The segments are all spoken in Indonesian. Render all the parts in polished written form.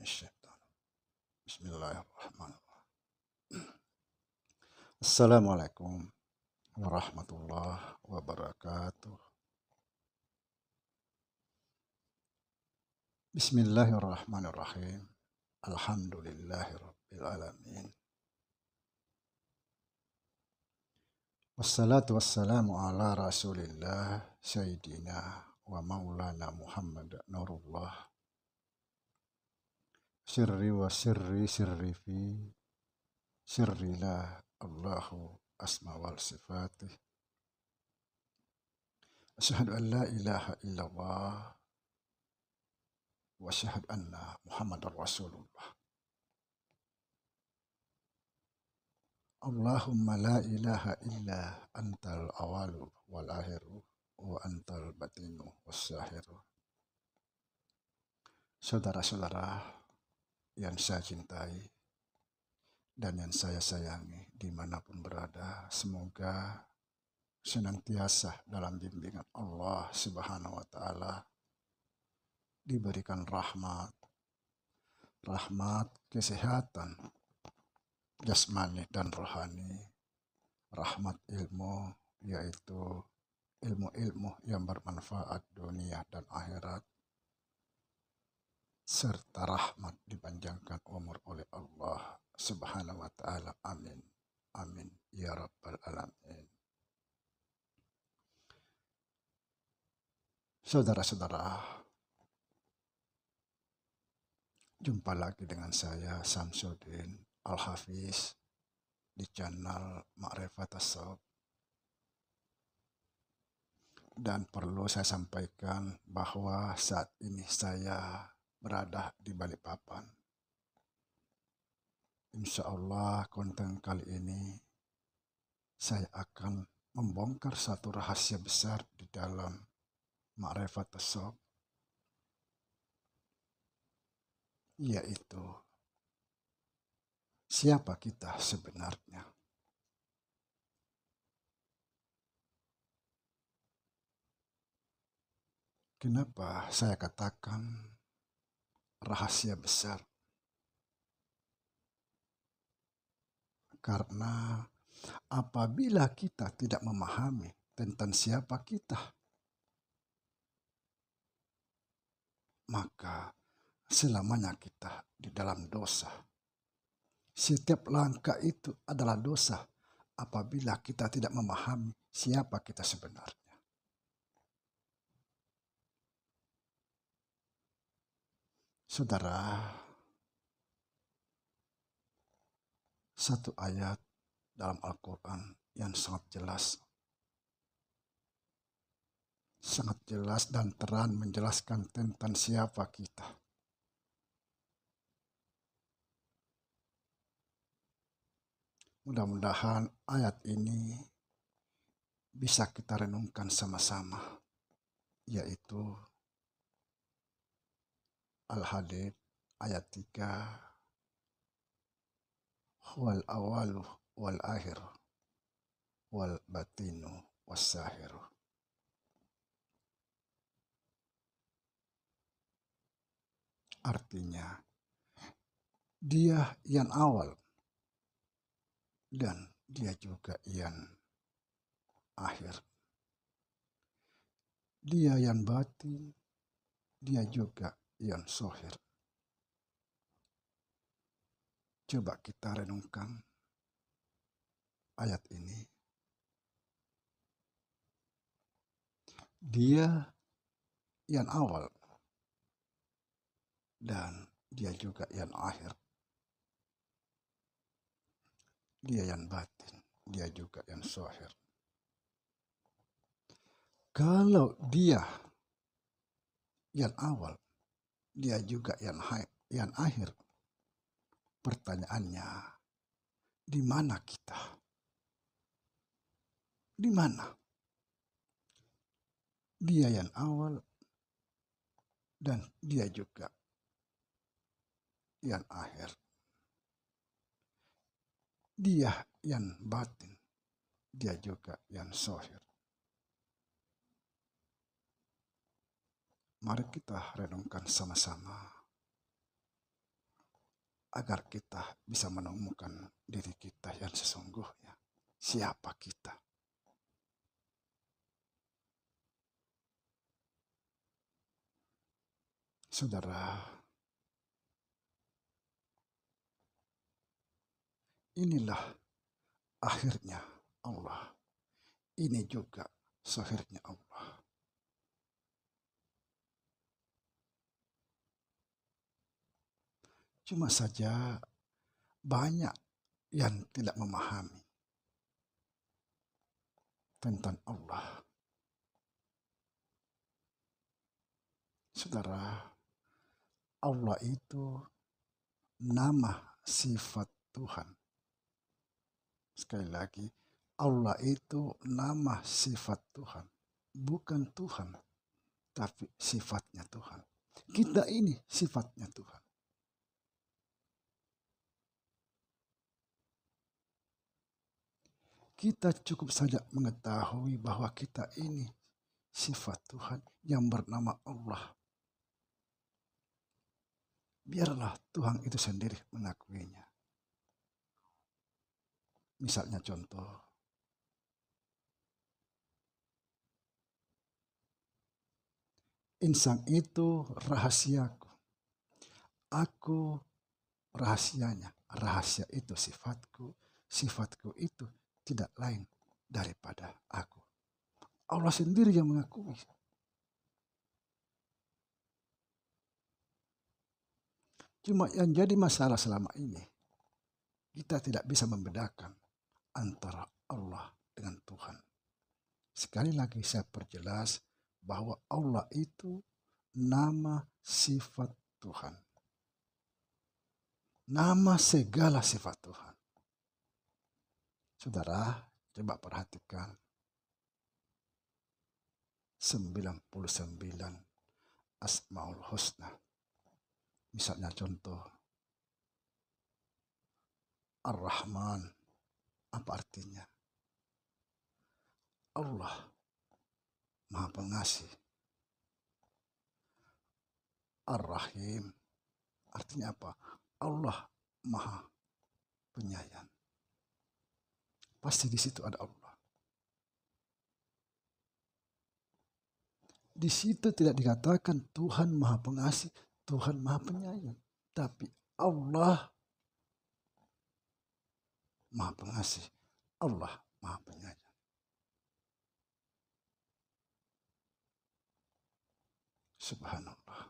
Minasyaitonir Bismillahirrahmanirrahim. Assalamualaikum warahmatullahi wabarakatuh. Bismillahirrahmanirrahim. Alhamdulillahirabbil alamin. Wassalatu wassalamu ala Rasulillah Sayyidina wa Maulana Muhammad Nurullah. Sirri wa sirri sirri fi sirrilah Allahu asma wal sifatih. Asyhadu an la ilaha illallah wa asyhadu anna Muhammadar Rasulullah. Allahumma la ilaha illa antal awalu wal akhiru wa antal batinu wassahiru. Saudara-saudara yang saya cintai dan yang saya sayangi dimanapun berada, semoga senantiasa dalam bimbingan Allah Subhanahu wa Ta'ala, diberikan rahmat kesehatan jasmani dan rohani, rahmat ilmu, yaitu ilmu-ilmu yang bermanfaat dunia dan akhirat, serta rahmat dipanjangkan umur oleh Allah Subhanahu wa Ta'ala. Amin. Amin ya rabbal alamin. Saudara-saudara, jumpa lagi dengan saya Samsudin Al-Hafiz di channel Ma'rifat As-Shawab. Dan perlu saya sampaikan bahwa saat ini saya berada di Balikpapan. Insya Allah konten kali ini saya akan membongkar satu rahasia besar di dalam Ma'rifat As-Shawab, yaitu siapa kita sebenarnya. Kenapa saya katakan rahasia besar? Karena apabila kita tidak memahami tentang siapa kita, maka selamanya kita di dalam dosa. Setiap langkah itu adalah dosa apabila kita tidak memahami siapa kita sebenarnya. Saudara, satu ayat dalam Al-Quran yang sangat jelas dan terang menjelaskan tentang siapa kita. Mudah-mudahan ayat ini bisa kita renungkan sama-sama, yaitu Al-Hadid ayat 3, wal awalu wal akhir wal batinu wassahiru. Artinya, dia yang awal dan dia juga yang akhir. Dia yang batin, dia juga yang zahir. Coba kita renungkan ayat ini. Dia yang awal dan dia juga yang akhir. Dia yang batin, dia juga yang zahir. Kalau dia yang awal, dia juga yang akhir. Pertanyaannya, di mana kita? Di mana? Dia yang awal dan dia juga yang akhir. Dia yang batin, dia juga yang zahir. Mari kita renungkan sama-sama. agar kita bisa menemukan diri kita yang sesungguhnya. Siapa kita? Saudara, inilah akhirnya Allah. Ini juga akhirnya Allah. Cuma saja banyak yang tidak memahami tentang Allah. Saudara, Allah itu nama sifat Tuhan. Sekali lagi, Allah itu nama sifat Tuhan. Bukan Tuhan, tapi sifatnya Tuhan. Kita ini sifatnya Tuhan. Kita cukup saja mengetahui bahwa kita ini sifat Tuhan yang bernama Allah. Biarlah Tuhan itu sendiri mengakuinya. Misalnya contoh, insan itu rahasiaku. Aku rahasianya. Rahasia itu sifatku. Sifatku itu tidak lain daripada aku. Allah sendiri yang mengakui. Cuma yang jadi masalah selama ini, kita tidak bisa membedakan antara Allah dengan Tuhan. Sekali lagi saya perjelas bahwa Allah itu nama sifat Tuhan. Nama segala sifat Tuhan. Saudara, coba perhatikan 99 Asmaul Husna. Misalnya contoh, Ar-Rahman, apa artinya? Allah Maha Pengasih. Ar-Rahim, artinya apa? Allah Maha Penyayang. Pasti di situ ada Allah. Di situ tidak dikatakan Tuhan Maha Pengasih, Tuhan Maha Penyayang. Tapi Allah Maha Pengasih, Allah Maha Penyayang. Subhanallah.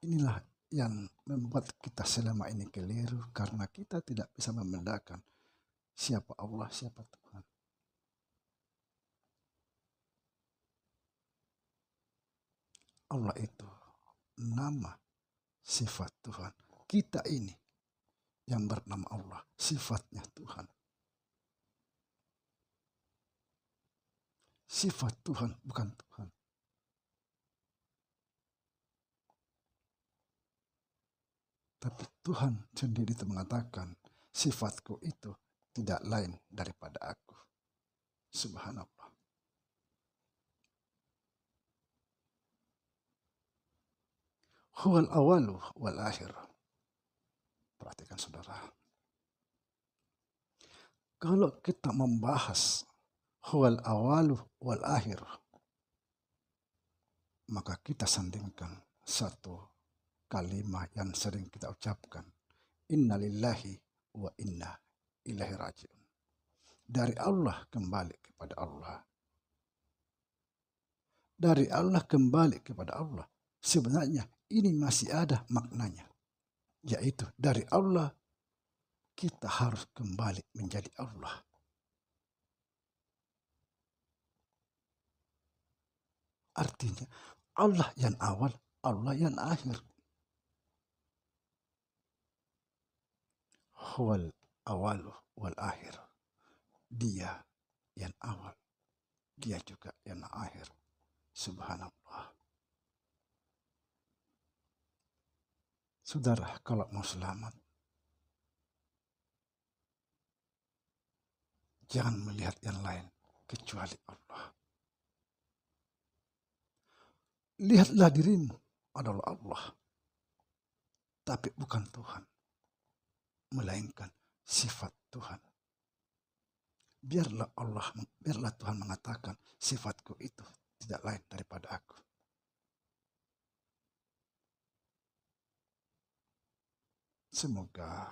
Inilah yang membuat kita selama ini keliru karena kita tidak bisa membedakan siapa Allah, siapa Tuhan. Allah itu nama sifat Tuhan. Kita ini yang bernama Allah, sifatnya Tuhan. Sifat Tuhan bukan Tuhan. Tapi Tuhan sendiri itu mengatakan, sifatku itu tidak lain daripada aku. Subhanallah. Huwal awalu wal akhir. Perhatikan saudara. Kalau kita membahas huwal awalu wal akhir, maka kita sandingkan satu kalimat yang sering kita ucapkan. Inna lillahi wa inna ilaihi raji'un. Dari Allah kembali kepada Allah. Dari Allah kembali kepada Allah. Sebenarnya ini masih ada maknanya. Yaitu dari Allah kita harus kembali menjadi Allah. Artinya Allah yang awal, Allah yang akhir. Huwal awalu wal akhir. Dia yang awal. Dia juga yang akhir. Subhanallah. Saudara, kalau mau selamat, jangan melihat yang lain kecuali Allah. Lihatlah dirimu adalah Allah. tapi bukan Tuhan, melainkan sifat Tuhan. Biarlah Tuhan mengatakan sifatku itu tidak lain daripada aku. Semoga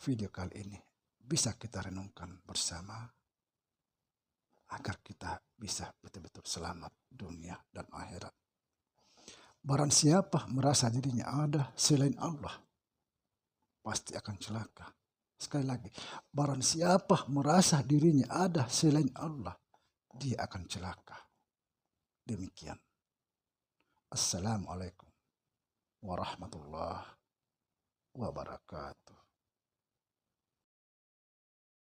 video kali ini bisa kita renungkan bersama agar kita bisa betul-betul selamat dunia dan akhirat. Barang siapa merasa dirinya ada selain Allah, pasti akan celaka. Sekali lagi, barang siapa merasa dirinya ada selain Allah, dia akan celaka. Demikian. Assalamualaikum warahmatullahi wabarakatuh.